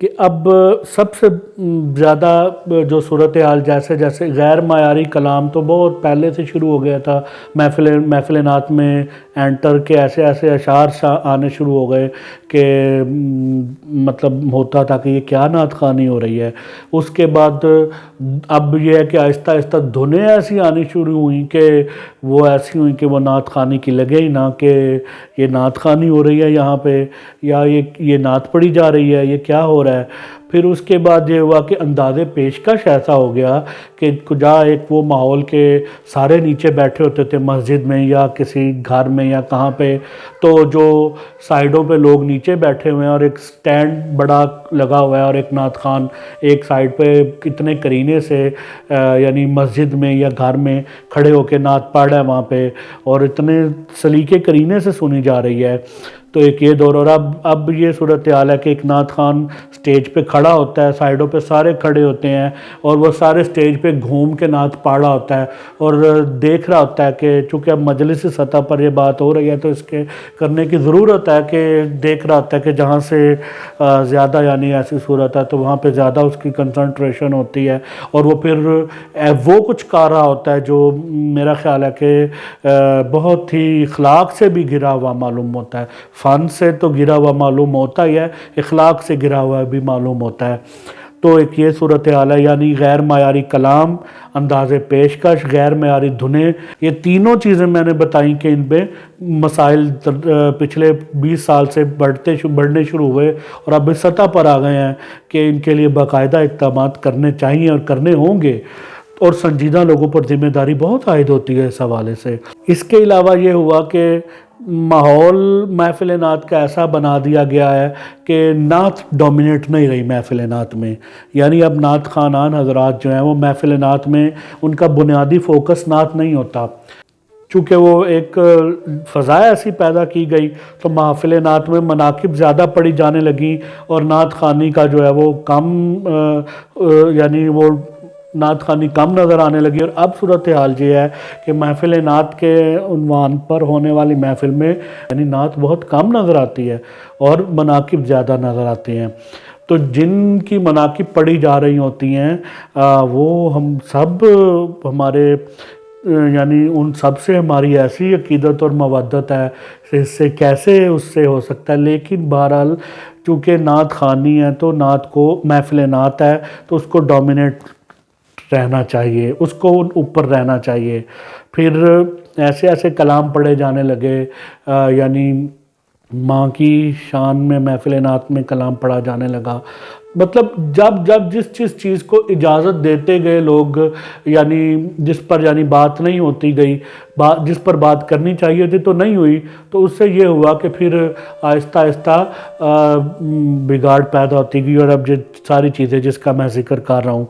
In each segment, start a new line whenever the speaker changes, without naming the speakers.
کہ اب سب سے زیادہ جو صورتحال جیسے جیسے غیر معیاری کلام تو بہت پہلے سے شروع ہو گیا تھا، محفل نعت میں اینٹر کے ایسے ایسے اشعار آنے شروع ہو گئے کہ مطلب ہوتا تھا کہ یہ کیا نعت خوانی ہو رہی ہے۔ اس کے بعد اب یہ ہے کہ آہستہ آہستہ دھنیں ایسی آنی شروع ہوئیں کہ وہ ایسی ہوئیں کہ وہ نعت خوانی کی لگے ہی نہ کہ یہ نعت خوانی ہو رہی ہے یہاں پہ، یا یہ نعت پڑھی جا رہی ہے، یہ کیا ہو رہا ہے۔ پھر اس کے بعد یہ ہوا کہ انداز پیشکش ایسا ہو گیا کہ جہاں ایک وہ ماحول کے سارے نیچے بیٹھے ہوتے تھے مسجد میں یا کسی گھر میں یا کہاں پہ، تو جو سائیڈوں پہ لوگ نیچے بیٹھے ہوئے ہیں اور ایک سٹینڈ بڑا لگا ہوا ہے اور ایک نعت خوان ایک سائیڈ پہ کتنے قرینے سے یعنی مسجد میں یا گھر میں کھڑے ہو کے نعت پڑھ رہا ہے وہاں پہ، اور اتنے سلیقے قرینے سے سنی جا رہی ہے۔ تو ایک یہ دور، اور اب یہ صورتحال ہے کہ ایک نعت خوان سٹیج پہ کھڑا ہوتا ہے، سائیڈوں پہ سارے کھڑے ہوتے ہیں اور وہ سارے سٹیج پہ گھوم کے نعت پڑھ رہا ہوتا ہے اور دیکھ رہا ہوتا ہے کہ چونکہ اب مجلسی سطح پر یہ بات ہو رہی ہے تو اس کے کرنے کی ضرورت ہے کہ دیکھ رہا ہوتا ہے کہ جہاں سے زیادہ یعنی ایسی صورت ہے تو وہاں پہ زیادہ اس کی کنسنٹریشن ہوتی ہے، اور وہ پھر وہ کچھ کر رہا ہوتا ہے جو میرا خیال ہے کہ بہت ہی اخلاق سے بھی گرا ہوا معلوم ہوتا ہے۔ فن سے تو گرا ہوا معلوم ہوتا ہی ہے، اخلاق سے گرا ہوا بھی معلوم ہوتا ہے۔ تو ایک یہ صورتحال ہے، یعنی غیر معیاری کلام، انداز پیشکش، غیر معیاری دھنیں، یہ تینوں چیزیں میں نے بتائیں کہ ان پہ مسائل پچھلے 20 سال سے بڑھنے شروع ہوئے اور اب اس سطح پر آ گئے ہیں کہ ان کے لیے باقاعدہ اقدامات کرنے چاہیے اور کرنے ہوں گے، اور سنجیدہ لوگوں پر ذمہ داری بہت عائد ہوتی ہے اس حوالے سے۔ اس کے علاوہ یہ ہوا کہ ماحول محفل نعت کا ایسا بنا دیا گیا ہے کہ نعت ڈومینیٹ نہیں رہی محفل نعت میں، یعنی اب نعت خوانان حضرات جو ہیں وہ محفل نعت میں ان کا بنیادی فوکس نعت نہیں ہوتا، چونکہ وہ ایک فضا ایسی پیدا کی گئی تو محفل نعت میں مناقب زیادہ پڑھی جانے لگیں اور نعت خوانی کا جو ہے وہ کم یعنی وہ نعت خوانی کم نظر آنے لگی، اور اب صورتحال یہ ہے کہ محفل نعت کے عنوان پر ہونے والی محفل میں یعنی نعت بہت کم نظر آتی ہے اور مناقب زیادہ نظر آتے ہیں۔ تو جن کی مناقب پڑھی جا رہی ہوتی ہیں وہ ہم سب ہمارے یعنی ان سب سے ہماری ایسی عقیدت اور مودت ہے، اس سے کیسے اس سے ہو سکتا ہے، لیکن بہرحال چونکہ نعت خوانی ہے تو نعت کو محفل نعت ہے تو اس کو ڈومینیٹ رہنا چاہیے، اس کو اوپر رہنا چاہیے۔ پھر ایسے ایسے کلام پڑھے جانے لگے، یعنی ماں کی شان میں محفل نعت میں کلام پڑھا جانے لگا، مطلب جب جس چیز کو اجازت دیتے گئے لوگ، یعنی جس پر یعنی بات نہیں ہوتی گئی، جس پر بات کرنی چاہیے تھی تو نہیں ہوئی، تو اس سے یہ ہوا کہ پھر آہستہ آہستہ بگاڑ پیدا ہوتی گئی، اور اب یہ ساری چیزیں جس کا میں ذکر کر رہا ہوں،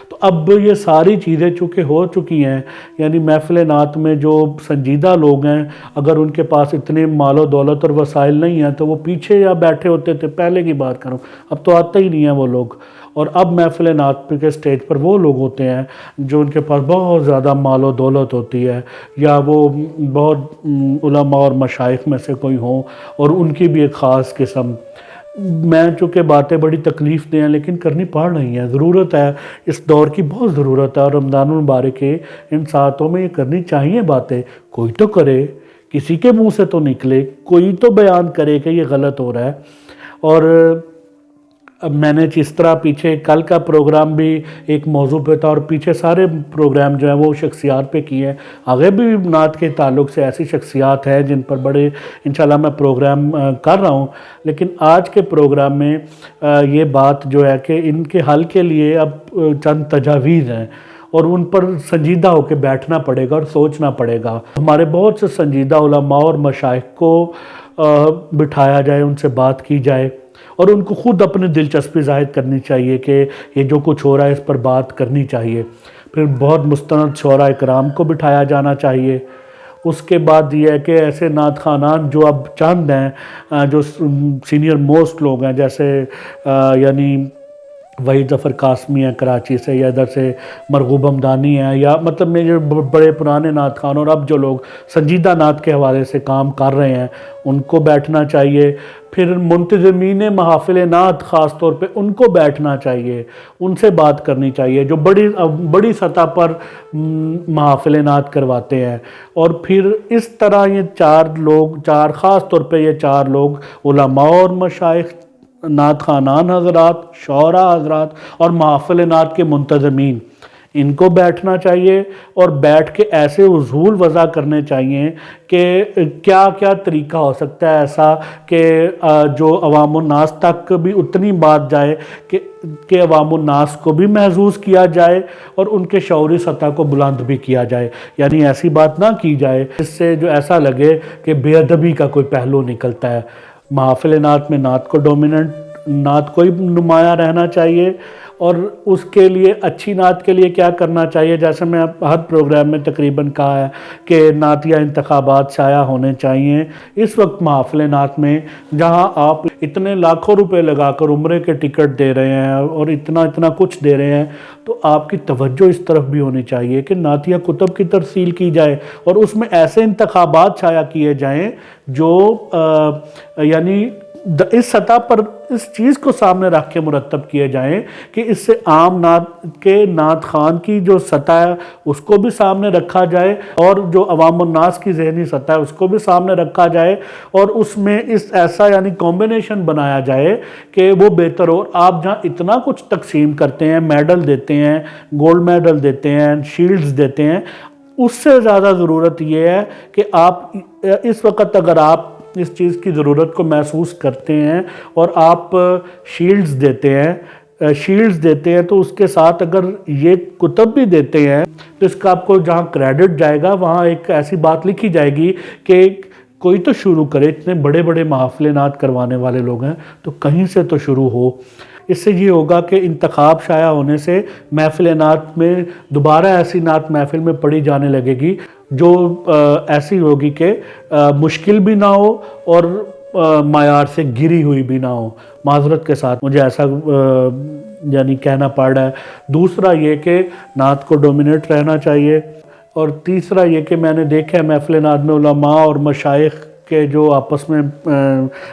تو اب یہ ساری چیزیں چونکہ ہو چکی ہیں، یعنی محفل نعت میں جو سنجیدہ لوگ ہیں اگر ان کے پاس اتنے مال و دولت اور وسائل نہیں ہیں تو وہ پیچھے یا بیٹھے ہوتے تھے، پہلے کی بات کروں، اب تو آتے ہی نہیں ہیں وہ لوگ، اور اب محفل نعت کے سٹیج پر وہ لوگ ہوتے ہیں جو ان کے پاس بہت زیادہ مال و دولت ہوتی ہے، یا وہ بہت علماء اور مشائخ میں سے کوئی ہوں اور ان کی بھی ایک خاص قسم۔ میں چونکہ باتیں بڑی تکلیف دیں ہیں لیکن کرنی پڑ رہی ہیں، ضرورت ہے، اس دور کی بہت ضرورت ہے، اور رمضان المبارک کے ان ساعتوں میں یہ کرنی چاہیے باتیں، کوئی تو کرے، کسی کے منہ سے تو نکلے، کوئی تو بیان کرے کہ یہ غلط ہو رہا ہے۔ اور اب میں نے جس طرح پیچھے کل کا پروگرام بھی ایک موضوع پہ تھا اور پیچھے سارے پروگرام جو ہیں وہ شخصیات پہ کیے ہیں، آگے بھی نعت کے تعلق سے ایسی شخصیات ہیں جن پر بڑے انشاءاللہ میں پروگرام کر رہا ہوں، لیکن آج کے پروگرام میں یہ بات جو ہے کہ ان کے حل کے لیے اب چند تجاویز ہیں اور ان پر سنجیدہ ہو کے بیٹھنا پڑے گا اور سوچنا پڑے گا۔ ہمارے بہت سے سنجیدہ علماء اور مشائخ کو بٹھایا جائے، ان سے بات کی جائے اور ان کو خود اپنی دلچسپی ظاہر کرنی چاہیے کہ یہ جو کچھ ہو رہا ہے اس پر بات کرنی چاہیے۔ پھر بہت مستند شعراء کرام کو بٹھایا جانا چاہیے۔ اس کے بعد یہ ہے کہ ایسے نعت خوانان جو اب چند ہیں، جو سینئر موسٹ لوگ ہیں، جیسے یعنی وحید ظفر قاسمی ہیں کراچی سے، یا ادھر سے مرغوب حمدانی ہیں، یا مطلب میرے بڑے پرانے نعت خوان اور اب جو لوگ سنجیدہ نعت کے حوالے سے کام کر رہے ہیں ان کو بیٹھنا چاہیے۔ پھر منتظمین محافل نعت خاص طور پہ ان کو بیٹھنا چاہیے، ان سے بات کرنی چاہیے جو بڑی سطح پر محافل نعت کرواتے ہیں۔ اور پھر اس طرح یہ چار خاص طور پہ یہ چار لوگ علماء اور مشائخ، نعت خوانان حضرات، شعراء حضرات اور محافل نعت کے منتظمین، ان کو بیٹھنا چاہیے اور بیٹھ کے ایسے اصول وضع کرنے چاہیے کہ کیا کیا طریقہ ہو سکتا ہے ایسا کہ جو عوام الناس تک بھی اتنی بات جائے کہ عوام الناس کو بھی محظوظ کیا جائے اور ان کے شعوری سطح کو بلند بھی کیا جائے۔ یعنی ایسی بات نہ کی جائے جس سے جو ایسا لگے کہ بے ادبی کا کوئی پہلو نکلتا ہے۔ محافل نعت میں نعت کو ڈومیننٹ، نعت کو ہی نمایاں رہنا چاہیے، اور اس کے لیے اچھی نعت کے لیے کیا کرنا چاہیے، جیسے میں ہر پروگرام میں تقریباً کہا ہے کہ نعتیہ انتخابات شائع ہونے چاہیے۔ اس وقت محافل نعت میں جہاں آپ اتنے لاکھوں روپے لگا کر عمرے کے ٹکٹ دے رہے ہیں اور اتنا کچھ دے رہے ہیں، تو آپ کی توجہ اس طرف بھی ہونی چاہیے کہ نعتیہ کتب کی ترسیل کی جائے اور اس میں ایسے انتخابات شائع کیے جائیں جو یعنی اس سطح پر اس چیز کو سامنے رکھ کے مرتب کیے جائیں کہ اس سے عام نعت خوان کی جو سطح ہے اس کو بھی سامنے رکھا جائے اور جو عوام الناس کی ذہنی سطح ہے اس کو بھی سامنے رکھا جائے، اور اس میں اس ایسا یعنی کمبینیشن بنایا جائے کہ وہ بہتر ہو۔ آپ جہاں اتنا کچھ تقسیم کرتے ہیں، میڈل دیتے ہیں، گولڈ میڈل دیتے ہیں، شیلڈز دیتے ہیں، اس سے زیادہ ضرورت یہ ہے کہ آپ اس وقت اگر آپ اس چیز کی ضرورت کو محسوس کرتے ہیں اور آپ شیلڈز دیتے ہیں تو اس کے ساتھ اگر یہ کتب بھی دیتے ہیں تو اس کا آپ کو جہاں کریڈٹ جائے گا وہاں ایک ایسی بات لکھی جائے گی کہ کوئی تو شروع کرے، اتنے بڑے بڑے محافل نعت کروانے والے لوگ ہیں تو کہیں سے تو شروع ہو۔ اس سے یہ ہوگا کہ انتخاب شائع ہونے سے محفل نعت میں دوبارہ ایسی نعت محفل میں پڑھی جانے لگے گی جو ایسی ہوگی کہ مشکل بھی نہ ہو اور معیار سے گری ہوئی بھی نہ ہو۔ معذرت کے ساتھ مجھے ایسا یعنی کہنا پڑ رہا ہے۔ دوسرا یہ کہ نعت کو ڈومینیٹ رہنا چاہیے، اور تیسرا یہ کہ میں نے دیکھا ہے محفل نعت میں علماء اور مشائخ کے جو آپس میں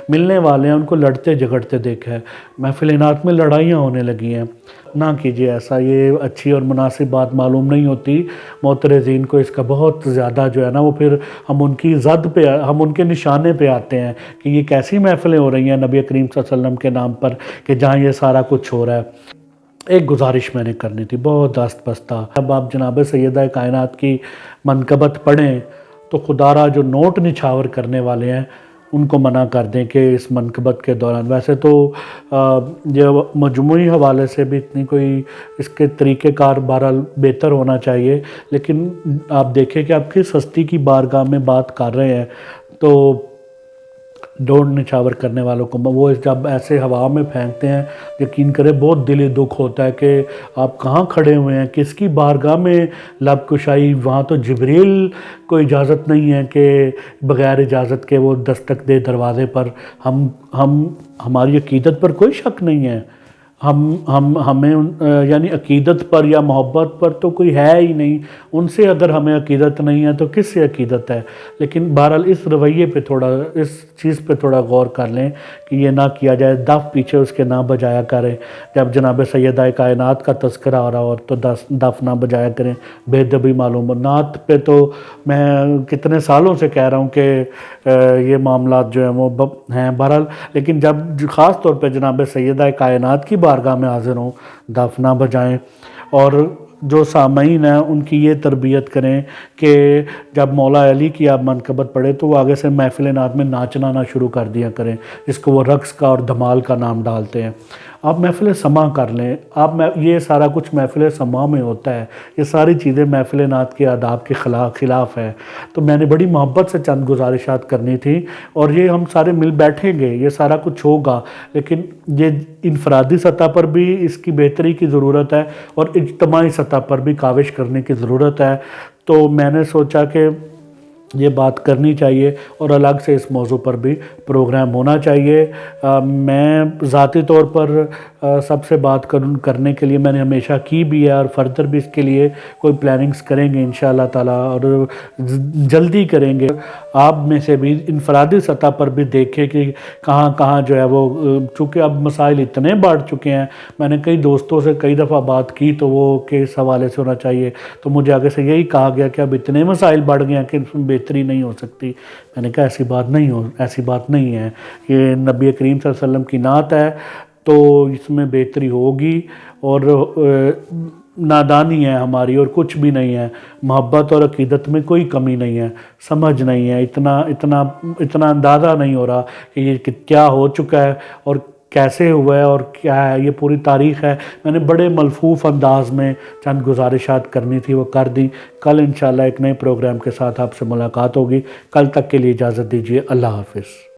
ملنے والے ہیں ان کو لڑتے جھگڑتے دیکھا ہے۔ محفل نعت میں لڑائیاں ہونے لگی ہیں، نہ کیجیے ایسا، یہ اچھی اور مناسب بات معلوم نہیں ہوتی۔ معترضین کو اس کا بہت زیادہ جو ہے نا وہ پھر ہم ان کی زد پہ، ہم ان کے نشانے پہ آتے ہیں کہ یہ کیسی محفلیں ہو رہی ہیں نبی کریم صلی اللہ علیہ وسلم کے نام پر کہ جہاں یہ سارا کچھ ہو رہا ہے۔ ایک گزارش میں نے کرنی تھی بہت دست بستہ، اب آپ جناب سیدہ کائنات کی منقبت پڑھیں تو خدا را جو نوٹ نچھاور کرنے والے ہیں ان کو منع کر دیں کہ اس منقبت کے دوران، ویسے تو یہ مجموعی حوالے سے بھی اتنی کوئی اس کے طریقہ کار بہرحال بہتر ہونا چاہیے، لیکن آپ دیکھیں کہ آپ کس ہستی کی بارگاہ میں بات کر رہے ہیں تو ڈونٹ نچھاور کرنے والوں کو وہ جب ایسے ہوا میں پھینکتے ہیں، یقین کرے بہت دلی دکھ ہوتا ہے کہ آپ کہاں کھڑے ہوئے ہیں، کس کی بارگاہ میں لب کشائی، وہاں تو جبریل کو اجازت نہیں ہے کہ بغیر اجازت کے وہ دستک دے دروازے پر۔ ہماری عقیدت پر کوئی شک نہیں ہے، ہمیں یعنی عقیدت پر یا محبت پر تو کوئی ہے ہی نہیں، ان سے اگر ہمیں عقیدت نہیں ہے تو کس سے عقیدت ہے؟ لیکن بہرحال اس رویے پہ تھوڑا، اس چیز پہ تھوڑا غور کر لیں کہ یہ نہ کیا جائے، دف پیچھے اس کے نہ بجایا کریں۔ جب جناب سیدہ کائنات کا تذکرہ ہو رہا ہو تو دف نہ بجایا کریں، بے ادبی معلوم ہو۔ نعت پہ تو میں کتنے سالوں سے کہہ رہا ہوں کہ یہ معاملات جو ہیں وہ ہیں بہرحال، لیکن جب خاص طور پہ جناب سیدہ کائنات کی بارگاہ میں حاضر ہوں دف نہ بجائیں، اور جو سامعین ہیں ان کی یہ تربیت کریں کہ جب مولا علی کی آپ منقبت پڑھے تو وہ آگے سے محفل نعت میں ناچنا نہ شروع کر دیا کریں، جس کو وہ رقص کا اور دھمال کا نام ڈالتے ہیں۔ آپ محفل سماع کر لیں، یہ سارا کچھ محفل سماع میں ہوتا ہے، یہ ساری چیزیں محفل نعت کے آداب کے خلاف ہے۔ تو میں نے بڑی محبت سے چند گزارشات کرنی تھی، اور یہ ہم سارے مل بیٹھیں گے، یہ سارا کچھ ہوگا، لیکن یہ انفرادی سطح پر بھی اس کی بہتری کی ضرورت ہے اور اجتماعی سطح پر بھی کاوش کرنے کی ضرورت ہے۔ تو میں نے سوچا کہ یہ بات کرنی چاہیے اور الگ سے اس موضوع پر بھی پروگرام ہونا چاہیے۔ میں ذاتی طور پر سب سے بات کرنے کے لیے میں نے ہمیشہ کی بھی ہے، اور فردر بھی اس کے لیے کوئی پلاننگز کریں گے انشاءاللہ تعالیٰ، اور جلدی کریں گے۔ آپ میں سے بھی انفرادی سطح پر بھی دیکھیں کہ کہاں کہاں جو ہے وہ، چونکہ اب مسائل اتنے بڑھ چکے ہیں، میں نے کئی دوستوں سے کئی دفعہ بات کی تو وہ کس حوالے سے ہونا چاہیے، تو مجھے آگے سے یہی کہا گیا کہ اب اتنے مسائل بڑھ گئے ہیں کہ اس میں بہتری نہیں ہو سکتی۔ میں نے کہا ایسی بات نہیں ہے، یہ نبی کریم صلی اللہ علیہ وسلم کی نعت ہے، تو اس میں بہتری ہوگی، اور نادانی ہے ہماری اور کچھ بھی نہیں ہے، محبت اور عقیدت میں کوئی کمی نہیں ہے، سمجھ نہیں ہے، اتنا اندازہ نہیں ہو رہا کہ یہ کیا ہو چکا ہے اور کیسے ہوا ہے اور کیا ہے، یہ پوری تاریخ ہے۔ میں نے بڑے ملفوف انداز میں چند گزارشات کرنی تھی وہ کر دیں۔ کل انشاءاللہ ایک نئے پروگرام کے ساتھ آپ سے ملاقات ہوگی، کل تک کے لیے اجازت دیجیے، اللہ حافظ۔